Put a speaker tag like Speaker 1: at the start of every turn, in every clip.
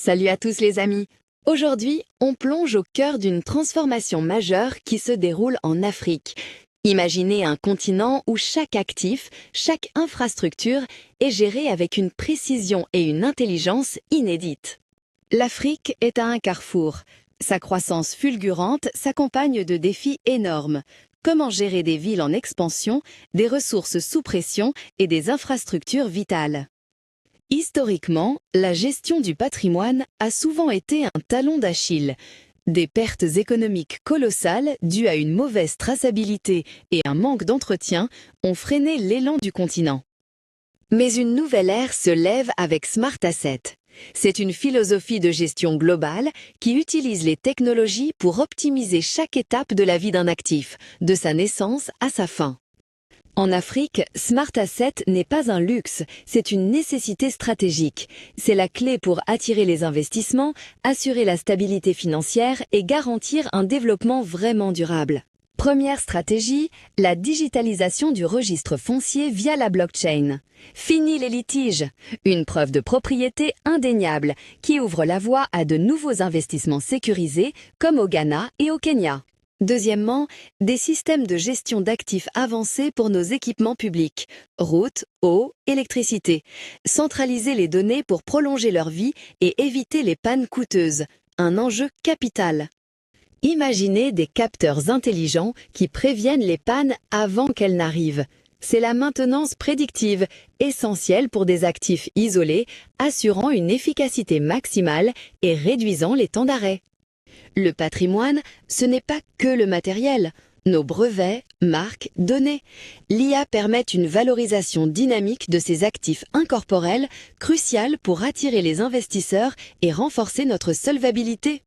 Speaker 1: Salut à tous les amis. Aujourd'hui, on plonge au cœur d'une transformation majeure qui se déroule en Afrique. Imaginez un continent où chaque actif, chaque infrastructure est gérée avec une précision et une intelligence inédites. L'Afrique est à un carrefour. Sa croissance fulgurante s'accompagne de défis énormes. Comment gérer des villes en expansion, des ressources sous pression et des infrastructures vitales? Historiquement, la gestion du patrimoine a souvent été un talon d'Achille. Des pertes économiques colossales dues à une mauvaise traçabilité et un manque d'entretien ont freiné l'élan du continent. Mais une nouvelle ère se lève avec Smart Asset. C'est une philosophie de gestion globale qui utilise les technologies pour optimiser chaque étape de la vie d'un actif, de sa naissance à sa fin. En Afrique, Smart Asset n'est pas un luxe, c'est une nécessité stratégique. C'est la clé pour attirer les investissements, assurer la stabilité financière et garantir un développement vraiment durable. Première stratégie, la digitalisation du registre foncier via la blockchain. Fini les litiges, une preuve de propriété indéniable qui ouvre la voie à de nouveaux investissements sécurisés comme au Ghana et au Kenya. Deuxièmement, des systèmes de gestion d'actifs avancés pour nos équipements publics, routes, eau, électricité. Centraliser les données pour prolonger leur vie et éviter les pannes coûteuses, un enjeu capital. Imaginez des capteurs intelligents qui préviennent les pannes avant qu'elles n'arrivent. C'est la maintenance prédictive, essentielle pour des actifs isolés, assurant une efficacité maximale et réduisant les temps d'arrêt. Le patrimoine, ce n'est pas que le matériel. Nos brevets, marques, données. L'IA permet une valorisation dynamique de ces actifs incorporels, cruciale pour attirer les investisseurs et renforcer notre solvabilité.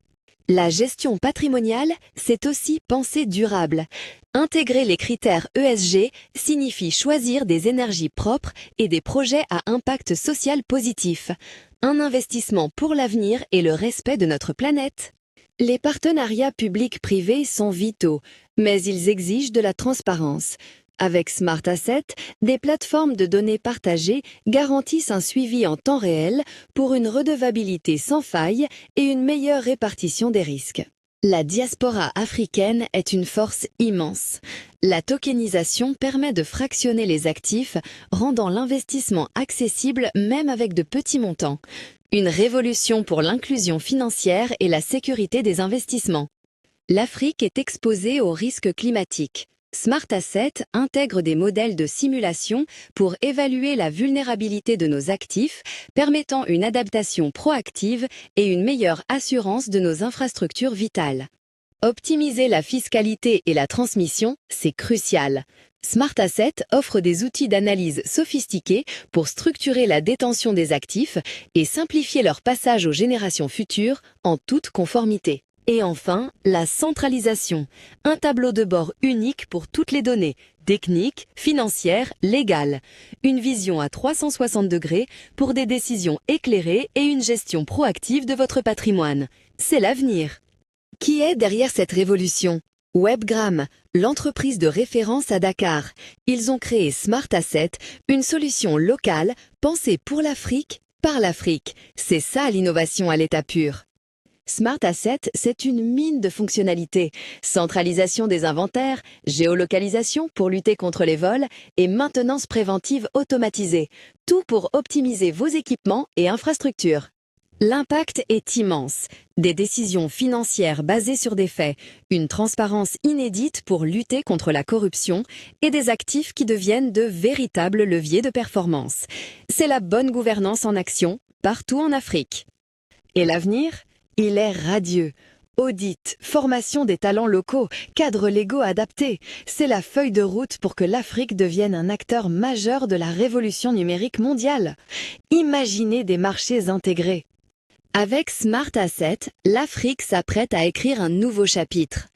Speaker 1: La gestion patrimoniale, c'est aussi penser durable. Intégrer les critères ESG signifie choisir des énergies propres et des projets à impact social positif. Un investissement pour l'avenir et le respect de notre planète. Les partenariats publics-privés sont vitaux, mais ils exigent de la transparence. Avec Smart Asset, des plateformes de données partagées garantissent un suivi en temps réel pour une redevabilité sans faille et une meilleure répartition des risques. La diaspora africaine est une force immense. La tokenisation permet de fractionner les actifs, rendant l'investissement accessible même avec de petits montants. Une révolution pour l'inclusion financière et la sécurité des investissements. L'Afrique est exposée aux risques climatiques. Smart Asset intègre des modèles de simulation pour évaluer la vulnérabilité de nos actifs, permettant une adaptation proactive et une meilleure assurance de nos infrastructures vitales. Optimiser la fiscalité et la transmission, c'est crucial. Smart Asset offre des outils d'analyse sophistiqués pour structurer la détention des actifs et simplifier leur passage aux générations futures en toute conformité. Et enfin, la centralisation. Un tableau de bord unique pour toutes les données, techniques, financières, légales. Une vision à 360 degrés pour des décisions éclairées et une gestion proactive de votre patrimoine. C'est l'avenir. Qui est derrière cette révolution? Webgram, l'entreprise de référence à Dakar. Ils ont créé Smart Asset, une solution locale pensée pour l'Afrique, par l'Afrique. C'est ça l'innovation à l'état pur. Smart Asset, c'est une mine de fonctionnalités. Centralisation des inventaires, géolocalisation pour lutter contre les vols et maintenance préventive automatisée. Tout pour optimiser vos équipements et infrastructures. L'impact est immense. Des décisions financières basées sur des faits, une transparence inédite pour lutter contre la corruption et des actifs qui deviennent de véritables leviers de performance. C'est la bonne gouvernance en action, partout en Afrique. Et l'avenir? Il est radieux. Audit, formation des talents locaux, cadres légaux adaptés. C'est la feuille de route pour que l'Afrique devienne un acteur majeur de la révolution numérique mondiale. Imaginez des marchés intégrés. Avec Smart Asset, l'Afrique s'apprête à écrire un nouveau chapitre.